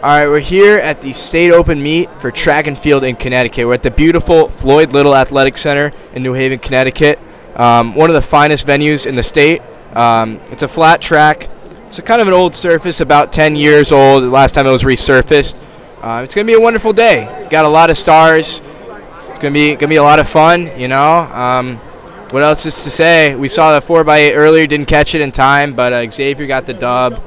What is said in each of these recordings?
All right, we're here at the state open meet for track and field in Connecticut. We're at the beautiful Floyd Little Athletic Center in New Haven, Connecticut. One of the finest venues in the state. It's a flat track. It's kind of an old surface, about 10 years old. The last time it was resurfaced. It's going to be a wonderful day. Got a lot of stars. It's going to be a lot of fun, you know. What else is to say? We saw the 4x8 earlier, didn't catch it in time, but Xavier got the dub.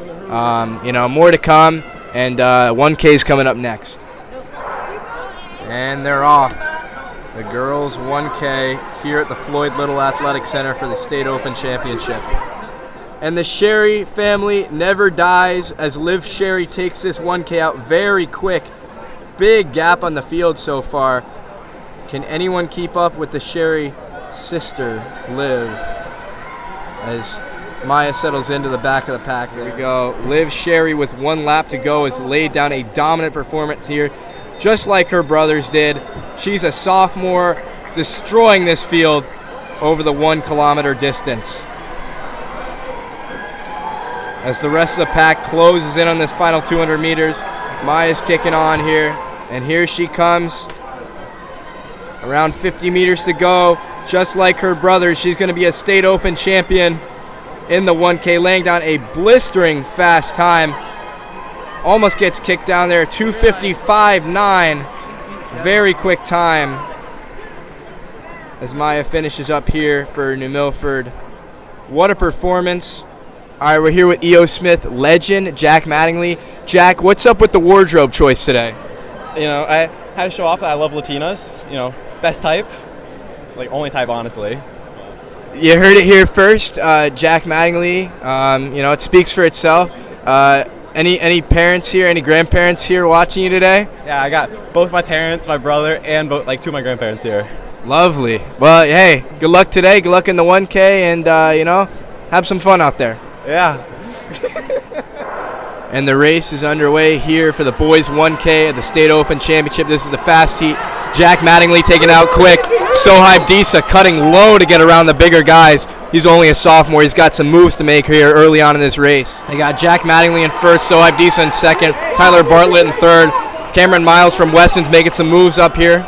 You know, more to come. And 1K is coming up next. And they're off. The girls 1K here at the Floyd Little Athletic Center for the State Open Championship. And the Sherry family never dies as Liv Sherry takes this 1K out very quick. Big gap on the field so far. Can anyone keep up with the Sherry sister, Liv, as Maya settles into the back of the pack? There we go. Liv Sherry with 1 lap to go has laid down a dominant performance here, just like her brothers did. She's a sophomore, destroying this field over the 1 kilometer distance. As the rest of the pack closes in on this final 200 meters, Maya's kicking on here, and here she comes. Around 50 meters to go. Just like her brothers, she's going to be a state open champion in the 1K, laying down a blistering fast time. Almost gets kicked down there, 2:55.9. Very quick time as Maya finishes up here for New Milford. What a performance. All right, we're here with E.O. Smith legend, Jack Mattingly. Jack, what's up with the wardrobe choice today? You know, I had to show off that I love Latinas, you know, best type. It's like only type, honestly. You heard it here first, Jack Mattingly. You know, it speaks for itself. Any parents here, any grandparents here watching you today? Yeah, I got both my parents, my brother, and 2 of my grandparents here. Lovely. Well, hey, good luck today. Good luck in the 1K, and, you know, have some fun out there. Yeah. And the race is underway here for the boys 1K at the State Open Championship. This is the fast heat. Jack Mattingly taken out quick. Sohieb Dissa cutting low to get around the bigger guys. He's only a sophomore. He's got some moves to make here early on in this race. They got Jack Mattingly in first, Sohieb Dissa in second, Tyler Bartlett in third. Cameron Miles from Weston's making some moves up here.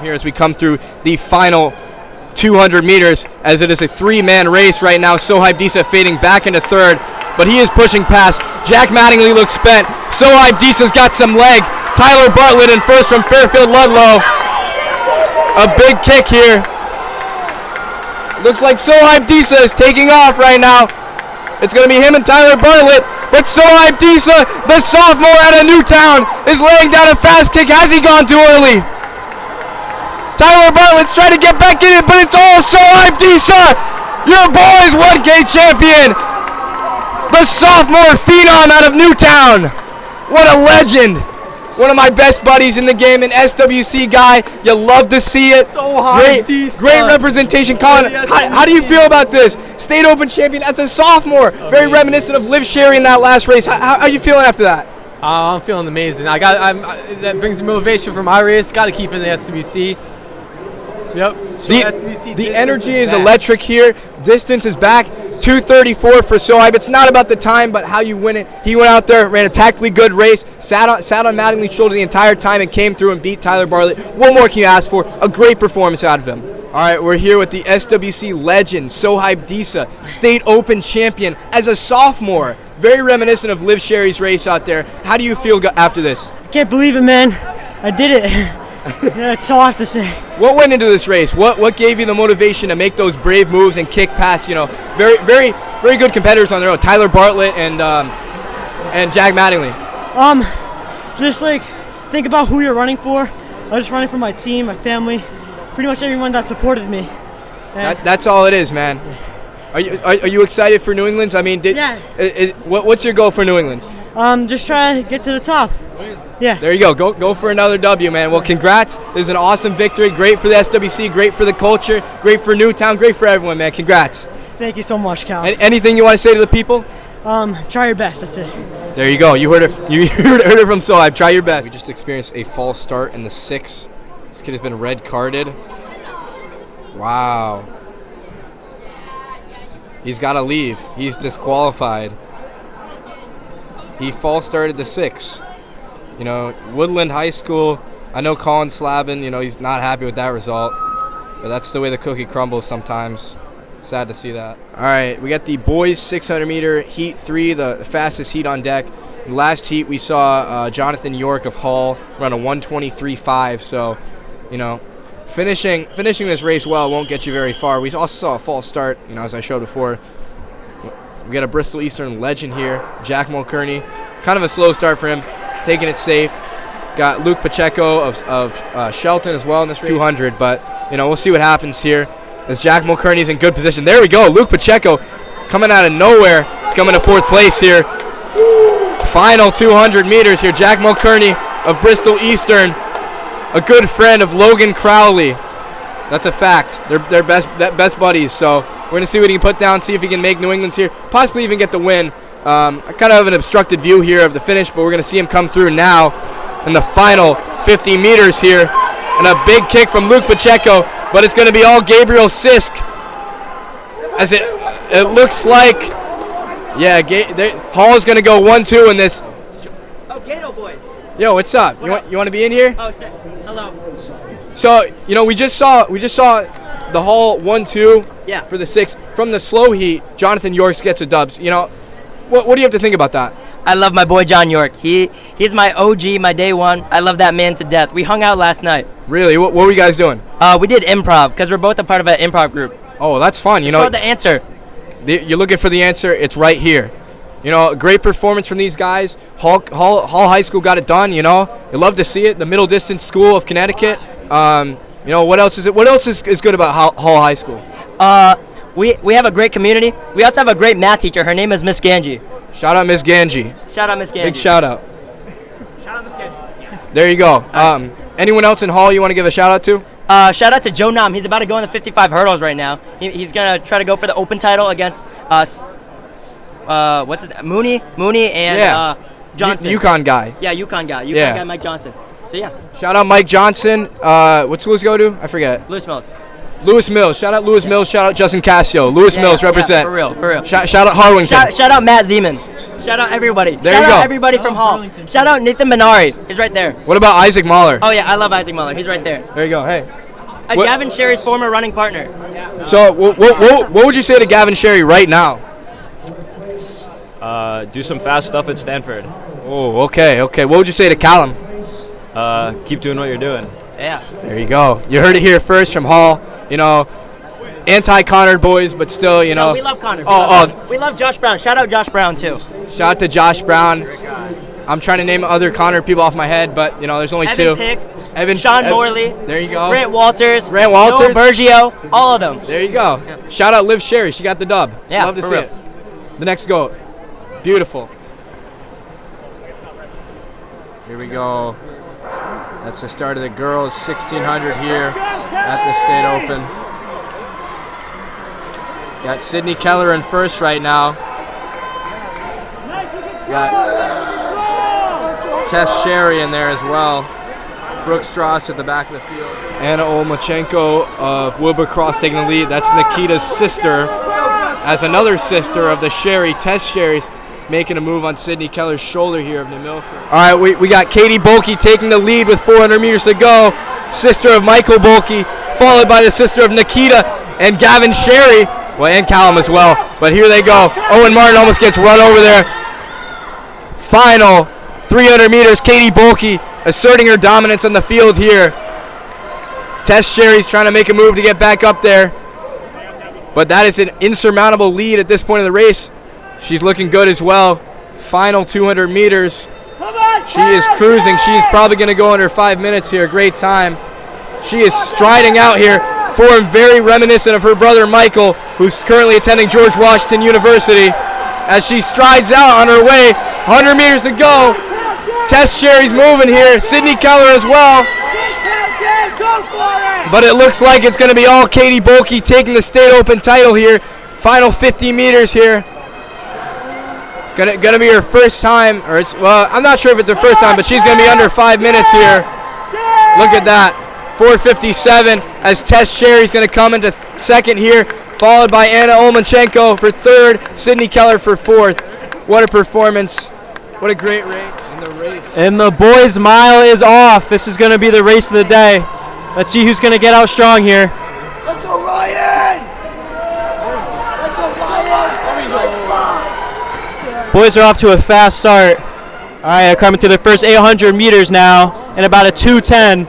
Here as we come through the final 200 meters, as it is a 3-man race right now. Sohieb Dissa fading back into third, but he is pushing past. Jack Mattingly looks spent. Sohieb Dissa's got some leg. Tyler Bartlett in first from Fairfield Ludlow. A big kick here. Looks like Sohieb Dissa is taking off right now. It's going to be him and Tyler Bartlett, but Sohieb Dissa, the sophomore out of Newtown, is laying down a fast kick. Has he gone too early? Tyler Bartlett's trying to get back in it, but it's all Sohieb Dissa, your boys 1K champion. The sophomore phenom out of Newtown. What a legend. One of my best buddies in the game, an SWC guy. You love to see it. Great representation. Collin, how do you feel about this? State Open champion as a sophomore. Very reminiscent of Liv Sherry in that last race. How are you feeling after that? I'm feeling amazing. That brings motivation for my race. Got to keep it in the SWC. Yep. The energy is electric here. Distance is back. 2:34 for Sohieb. It's not about the time, but how you win it. He went out there, ran a tactically good race, sat on Mattingly's shoulder the entire time, and came through and beat Tyler Bartlett. What more can you ask for? A great performance out of him. All right, we're here with the SWC legend, Sohieb Dissa, State Open champion as a sophomore. Very reminiscent of Liv Sherry's race out there. How do you feel after this? I can't believe it, man. I did it. That's all I have to say. What went into this race? What gave you the motivation to make those brave moves and kick past, you know, very good competitors on their own, Tyler Bartlett and Jack Mattingly? Just like think about who you're running for. I was just running for my team, my family, pretty much everyone that supported me. That's all it is, man. Are you excited for New England's? I mean, what's your goal for New England's? Just try to get to the top. Yeah. There you go. Go for another W, man. Well, congrats. This is an awesome victory. Great for the SWC. Great for the culture. Great for Newtown. Great for everyone, man. Congrats. Thank you so much, Cal. Anything you want to say to the people? Try your best. That's it. There you go. You heard it. You heard it from Sohieb. Try your best. We just experienced a false start in the 6. This kid has been red carded. Wow. He's got to leave. He's disqualified. He false started the 6. You know, Woodland High School, I know Collin Slavin, you know, he's not happy with that result. But that's the way the cookie crumbles sometimes. Sad to see that. All right, we got the boys 600-meter heat 3, the fastest heat on deck. In the last heat, we saw Jonathan York of Hull run a 1:23.5. So, you know, finishing this race well won't get you very far. We also saw a false start, you know, as I showed before. We got a Bristol Eastern legend here, Jack Mulcairney. Kind of a slow start for him, taking it safe. Got Luke Pacheco of Shelton as well in this 200, but, you know, we'll see what happens here. As Jack Mulcairney's in good position. There we go. Luke Pacheco coming out of nowhere. Coming to 4th place here. Final 200 meters here. Jack Mulcairney of Bristol Eastern. A good friend of Logan Crowley. That's a fact. They're best buddies. So we're going to see what he can put down, see if he can make New England's here. Possibly even get the win. I kind of have an obstructed view here of the finish, but we're going to see him come through now in the final 50 meters here. And a big kick from Luke Pacheco, but it's going to be all Gabriel Sisk. As it looks like, yeah, Hall's going to go 1-2 in this. Oh, Gato boys. Yo, what's up? You want to be in here? Oh, hello. So, you know, we just saw the Hall 1-2 for the 6 from the slow heat. Jonathan York gets a dubs. You know, what do you have to think about that? I love my boy John York. He's my OG, my day one. I love that man to death. We hung out last night. Really? What were you guys doing? We did improv because we're both a part of an improv group. Oh, that's fun. You know, called The Answer. You're looking for the answer. It's right here. You know, great performance from these guys. Hall High School got it done. You know, you love to see it. The Middle Distance School of Connecticut. You know, what else is it? What else is good about Hall High School? We have a great community. We also have a great math teacher. Her name is Miss Ganji. Shout out Miss Ganji. Shout out Miss Ganji. Big shout out. Shout out Miss Ganji. There you go. Anyone else in Hall you want to give a shout out to? Shout out to Joe Nam. He's about to go in the 55 hurdles right now. He's gonna try to go for the open title against Mooney and Johnson. UConn guy. Yeah, UConn guy Mike Johnson. So yeah. Shout out Mike Johnson. What school does he go to? I forget. Lewis Mills. Lewis Mills. Shout out Lewis Mills. Shout out Justin Cassio. Lewis Mills represent. Yeah, for real. Shout out Harwington. Shout out Matt Zeman. Shout out everybody. There Shout you go. out everybody from Hall. Shout out Nathan Benari. He's right there. What about Isaac Mahler? Oh yeah, I love Isaac Mahler. He's right there. There you go. Hey. Gavin Sherry's former running partner. So what would you say to Gavin Sherry right now? Do some fast stuff at Stanford. Oh, okay. What would you say to Callum? Keep doing what you're doing. Yeah. There you go. You heard it here first from Hall. You know, anti-Connor boys, but still, you know. No, we love Connor. We love Josh Brown. Shout out Josh Brown, too. Shout out to Josh Brown. I'm trying to name other Connor people off my head, but, you know, there's only two. Sean Morley. There you go. Grant Walters. Noah Bergio. All of them. There you go. Yeah. Shout out Liv Sherry. She got the dub. Yeah, love to see it. The next goat. Beautiful. Here we go. That's the start of the girls 1600 here at the State Open. Got Sydney Keller in first right now. Got Tess Sherry in there as well. Brooke Strauss at the back of the field. Anna Olmachenko of Wilbur Cross taking the lead. That's Nikita's sister. As another sister of the Sherry, Tess Sherry's making a move on Sydney Keller's shoulder here of New Milford. All right, we got Katie Bolke taking the lead with 400 meters to go. Sister of Michael Bolke, followed by the sister of Nikita and Gavin Sherry. Well, and Callum as well. But here they go. Owen Martin almost gets run over there. Final 300 meters, Katie Bolke asserting her dominance on the field here. Tess Sherry's trying to make a move to get back up there. But that is an insurmountable lead at this point in the race. She's looking good as well. Final 200 meters. She is cruising. She's probably going to go under 5 minutes here. Great time. She is striding out here, form very reminiscent of her brother Michael, who's currently attending George Washington University. As she strides out on her way, 100 meters to go. Tess Sherry's moving here. Sydney Keller as well. But it looks like it's going to be all Katie Bolke taking the State Open title here. Final 50 meters here. It's gonna be her first time, well, I'm not sure if it's her first time, but she's gonna be under 5 minutes here. Look at that, 4:57. As Tess Sherry's gonna come into second here, followed by Anna Olmachenko for third, Sydney Keller for fourth. What a performance! What a great race! And And the boys' mile is off. This is going to be the race of the day. Let's see who's going to get out strong here. Let's go, Ryan! Let's go, Ryan! Boys are off to a fast start. All right, they're coming to their first 800 meters now in about a 2:10.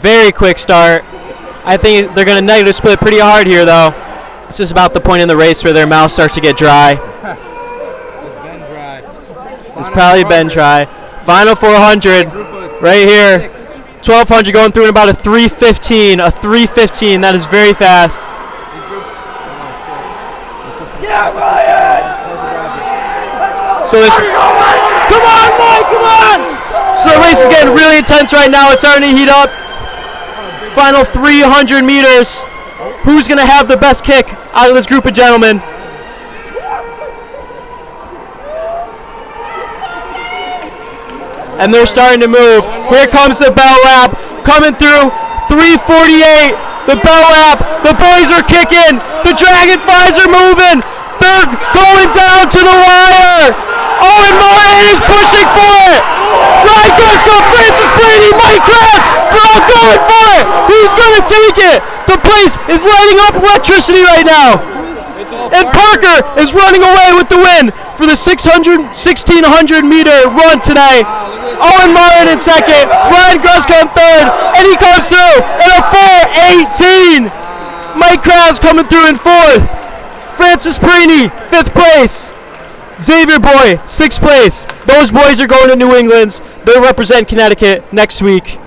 Very quick start. I think they're going to negative split pretty hard here, though. It's just about the point in the race where their mouth starts to get dry. It's probably been dry. Final 400 right here. 1,200 going through in about a 3:15. A 3:15. That is very fast. Yeah, Ryan! So this. Come on, Mike! Come on! So the race is getting really intense right now. It's starting to heat up. Final 300 meters. Who's going to have the best kick out of this group of gentlemen? And they're starting to move. Here comes the bell wrap coming through. 3:48. The bell wrap. The boys are kicking. The dragonflies are moving. They're going down to the wire. Owen Martin is pushing for it. Ryan Grisco, Francis Brady, Mike Krabs. They're all going for it. Who's going to take it? The place is lighting up electricity right now. And Parker is running away with the win for the 1,600 meter run today. Owen Martin in second, Ryan Gruska in third, and he comes through in a 4:18. Mike Krause coming through in fourth. Francis Perini, fifth place. Xavier Boy, sixth place. Those boys are going to New England. They'll represent Connecticut next week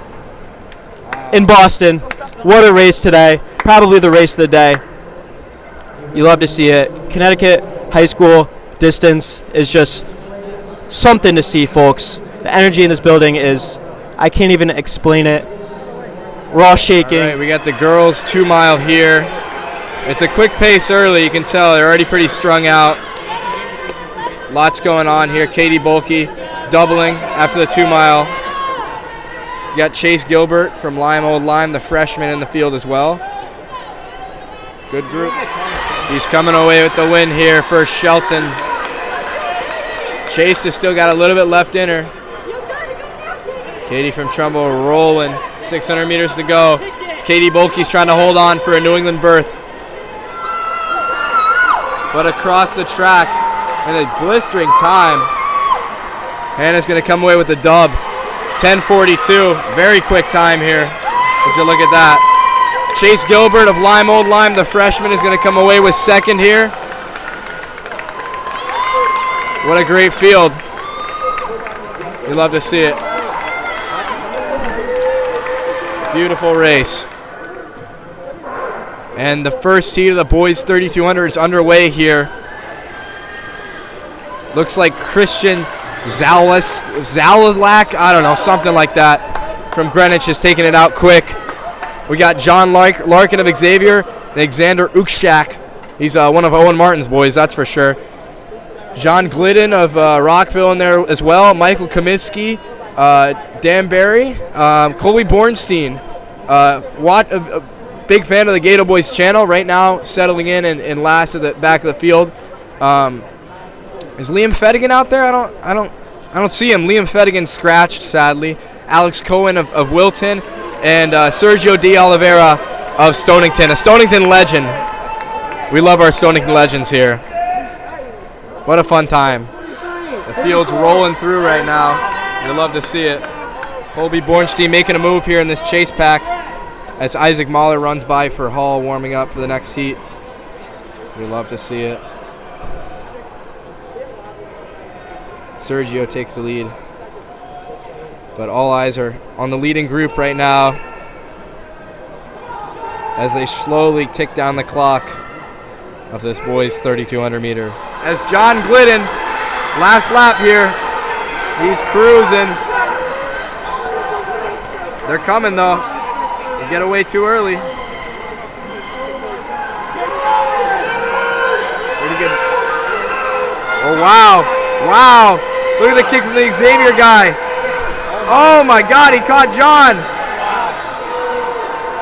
in Boston. What a race today. Probably the race of the day. You love to see it. Connecticut high school distance is just something to see, folks. The energy in this building is, I can't even explain it. We're all shaking. All right, we got the girls 2 mile here. It's a quick pace early. You can tell they're already pretty strung out. Lots going on here. Katie Bulkey doubling after the 2 mile. You got Chase Gilbert from Lime Old Lime, the freshman in the field as well. Good group. She's coming away with the win here for Shelton. Chase has still got a little bit left in her. Katie from Trumbull rolling. 600 meters to go. Katie Bulkey's trying to hold on for a New England berth. But across the track in a blistering time, Hannah's going to come away with the dub. 10:42. Very quick time here. Would you look at that? Chase Gilbert of Lime Old Lime, the freshman, is going to come away with second here. What a great field. You love to see it. Beautiful race. And the first heat of the boys 3,200 is underway here. Looks like Christian Zalazlak, I don't know, something like that, from Greenwich is taking it out quick. We got John Larkin of Xavier, and Alexander Ukshak. He's one of Owen Martin's boys, that's for sure. John Glidden of Rockville in there as well. Michael Comiskey, Dan Barry, Colby Bornstein. A big fan of the Gato Boys channel. Right now, settling in last at the back of the field. Is Liam Fettigan out there? I don't see him. Liam Fettigan scratched, sadly. Alex Cohen of Wilton, and Sergio D. Oliveira of Stonington, a Stonington legend. We love our Stonington legends here. What a fun time. The field's rolling through right now. We love to see it. Colby Bornstein making a move here in this chase pack as Isaac Mahler runs by for Hall, warming up for the next heat. We love to see it. Sergio takes the lead. But all eyes are on the leading group right now as they slowly tick down the clock of this boys 3,200 meter. As John Glidden, last lap here, he's cruising. They're coming though. They get away too early. Pretty good. Oh wow, wow. Look at the kick from the Xavier guy. Oh my God, he caught John.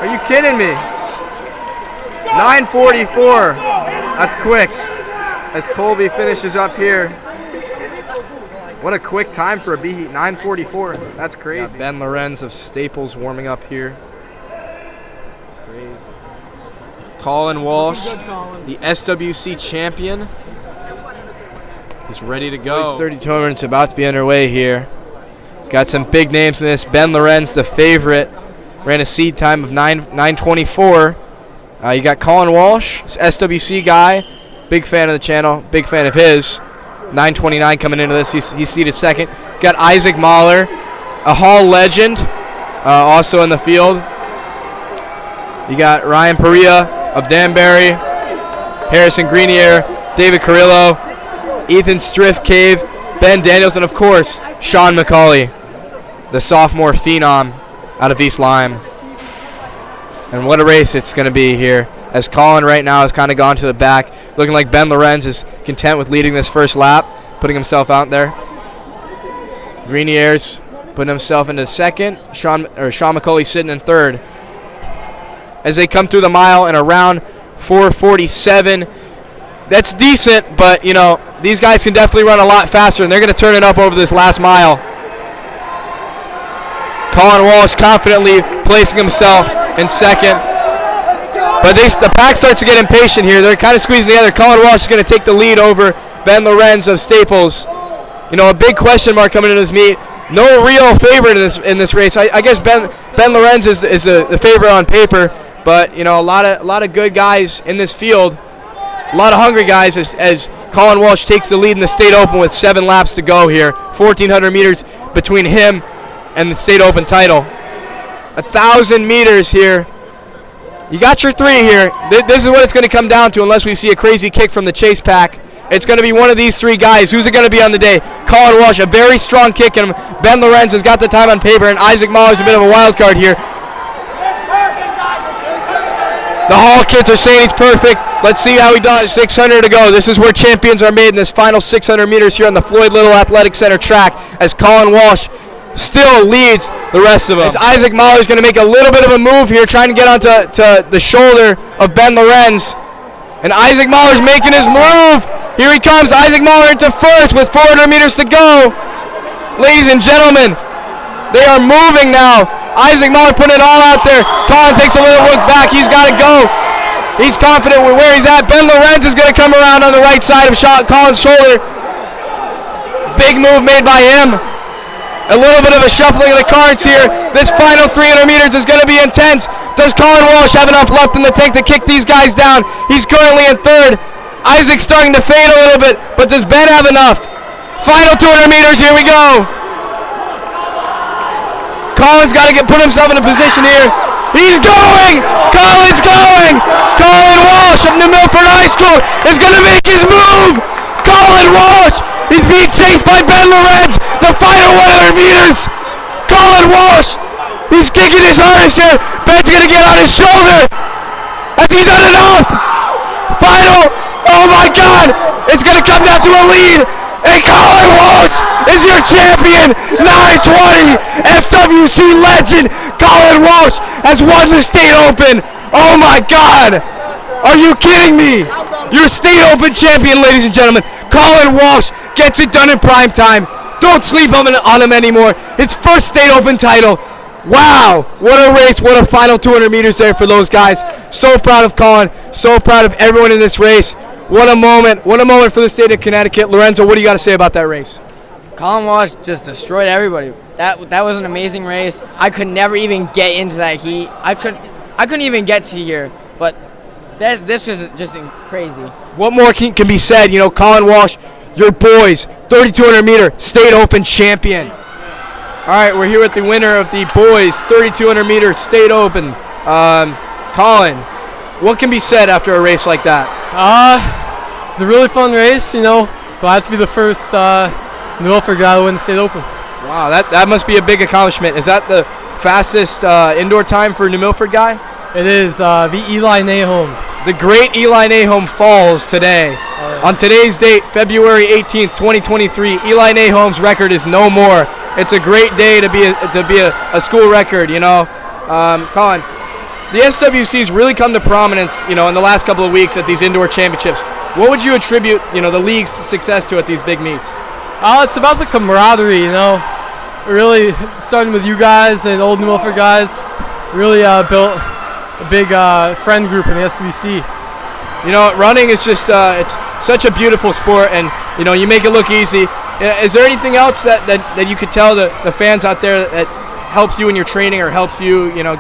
Are you kidding me? 9:44. That's quick. As Colby finishes up here. What a quick time for a B heat, 9:44. That's crazy. Ben Lorenz of Staples warming up here. Crazy. Collin Walsh, the SWC champion. He's ready to go. Boys 30 tournament's about to be underway here. Got some big names in this. Ben Lorenz, the favorite, ran a seed time of 9:24. You got Collin Walsh, SWC guy. Big fan of the channel. Big fan of his. 9:29 coming into this. He's seated second. Got Isaac Mahler, a Hall legend, also in the field. You got Ryan Perea of Danbury, Harrison Greenier, David Carrillo, Ethan Striff Cave, Ben Daniels, and of course, Sean McCauley, the sophomore phenom out of East Lyme. And what a race it's going to be here, as Collin right now has kind of gone to the back, looking like Ben Lorenz is content with leading this first lap, putting himself out there. Greenier's putting himself into second, Sean McCauley sitting in third. As they come through the mile in around 4:47, that's decent, but you know, these guys can definitely run a lot faster, and they're going to turn it up over this last mile. Collin Walsh confidently placing himself in second. But the pack starts to get impatient here. They're kind of squeezing together. Collin Walsh is going to take the lead over Ben Lorenz of Staples. You know, a big question mark coming into this meet. No real favorite in this race. I guess Ben Lorenz is the favorite on paper, but you know, a lot of good guys in this field. A lot of hungry guys as Collin Walsh takes the lead in the State Open with 7 laps to go here. 1,400 meters between him and the State Open title. 1,000 meters here. You got your 3 here. This is what it's going to come down to unless we see a crazy kick from the chase pack. It's going to be one of these 3 guys. Who's it going to be on the day? Collin Walsh, a very strong kick in him. Ben Lorenz has got the time on paper, and Isaac Mahler's a bit of a wild card here. The Hall kids are saying he's perfect. Let's see how he does. 600 to go. This is where champions are made in this final 600 meters here on the Floyd Little Athletic Center track, as Collin Walsh still leads the rest of them. As Isaac Mahler's going to make a little bit of a move here, trying to get onto the shoulder of Ben Lorenz. And Isaac Mahler's making his move. Here he comes, Isaac Mahler into first with 400 meters to go. Ladies and gentlemen, they are moving now. Isaac Mahler putting it all out there. Collin takes a little look back. He's got to go. He's confident with where he's at. Ben Lorenz is going to come around on the right side of Collin's shoulder. Big move made by him. A little bit of a shuffling of the cards here. This final 300 meters is going to be intense. Does Collin Walsh have enough left in the tank to kick these guys down? He's currently in third. Isaac's starting to fade a little bit, but does Ben have enough? Final 200 meters, here we go. Collin's got to put himself in a position here. He's going! Collin's going! Collin Walsh of New Milford High School is going to make his move! Collin Walsh! He's being chased by Ben Lorenz! The final 100 meters! Collin Walsh! He's kicking his hardest here! Ben's going to get on his shoulder! Has he done enough? Final! Oh my God! It's going to come down to a lead! And Collin Walsh is your champion! 920 SWC legend! Collin Walsh has won the State Open! Oh my God! Are you kidding me? Your State Open champion, ladies and gentlemen. Collin Walsh gets it done in prime time. Don't sleep on him anymore. His first State Open title. Wow, what a race, what a final 200 meters there for those guys. So proud of Collin, so proud of everyone in this race. What a moment for the state of Connecticut. Lorenzo, what do you got to say about that race? Collin Walsh just destroyed everybody. That was an amazing race. I could never even get into that heat. I couldn't even get to here, but this was just crazy. What more can be said? You know, Collin Walsh, your boys, 3,200 meter State Open champion. All right, we're here with the winner of the boys 3,200 meter State Open. Collin, what can be said after a race like that? It's a really fun race, you know. Glad to be the first New Milford guy to win the State Open. Wow, that must be a big accomplishment. Is that the fastest indoor time for a New Milford guy? It is. Beat Eli Nahom. The great Eli Nahom falls today. On today's date, February 18th, 2023, Eli Nahom's record is no more. It's a great day to be a school record, you know. Collin, the SWC's really come to prominence, you know, in the last couple of weeks at these indoor championships. What would you attribute, you know, the league's success to at these big meets? It's about the camaraderie, you know. Really, starting with you guys and old New Milford guys, really built a big friend group in the SWC. You know, running is just, it's such a beautiful sport, and, you know, you make it look easy. Is there anything else that you could tell the fans out there that helps you in your training or helps you, you know,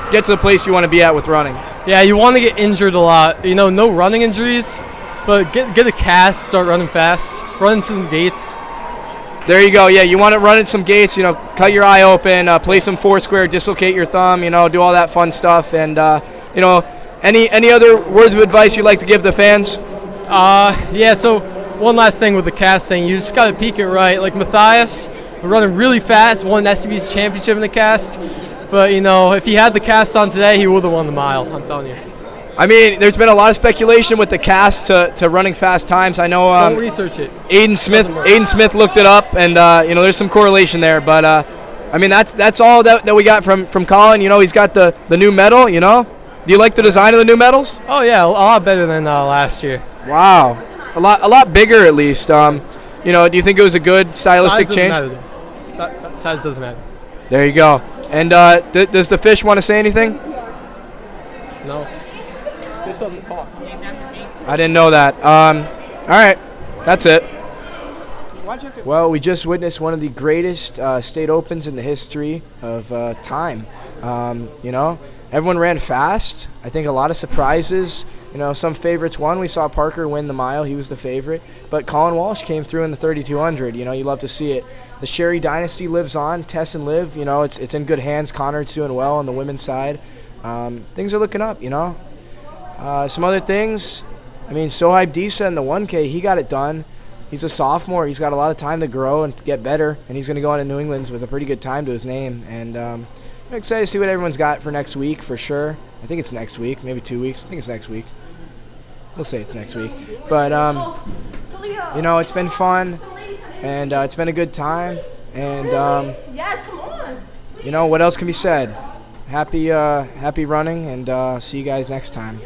get to the place you want to be at with running? Yeah, you want to get injured a lot. You know, no running injuries, but get a cast, start running fast, run into some gates. There you go. Yeah, you want to run in some gates, you know, cut your eye open, play some foursquare, dislocate your thumb, you know, do all that fun stuff. And, you know, any other words of advice you'd like to give the fans? Yeah, so one last thing with the cast thing. You just got to peak it right. Like Matthias, running really fast, won an SCB's championship in the cast. But, you know, if he had the cast on today, he would have won the mile, I'm telling you. I mean, there's been a lot of speculation with the cast to running fast times. I know. Don't research it. Aiden Smith looked it up, and you know, there's some correlation there. But I mean, that's all that we got from Collin. You know, he's got the new medal. You know, do you like the design of the new medals? Oh yeah, a lot better than last year. Wow, a lot bigger at least. You know, do you think it was a good stylistic change? Size doesn't matter. There you go. And does the fish want to say anything? No. Fish doesn't talk. I didn't know that. All right, that's it. Well, we just witnessed one of the greatest state opens in the history of time. You know, everyone ran fast. I think a lot of surprises. You know, some favorites won. We saw Parker win the mile. He was the favorite. But Colin Walsh came through in the 3,200. You know, you love to see it. The Sherry dynasty lives on. Tess and Liv, you know, it's in good hands. Conrad's doing well on the women's side. Things are looking up, you know. Some other things, I mean, Sohieb Dissa in the 1K, he got it done. He's a sophomore. He's got a lot of time to grow and to get better, and he's going to go on to New England's with a pretty good time to his name. And I'm excited to see what everyone's got for next week for sure. I think it's next week, maybe 2 weeks. I think it's next week. We'll say it's next week. But, you know, it's been fun, and it's been a good time. And, Yes, come on. you know, what else can be said? Happy running, and see you guys next time.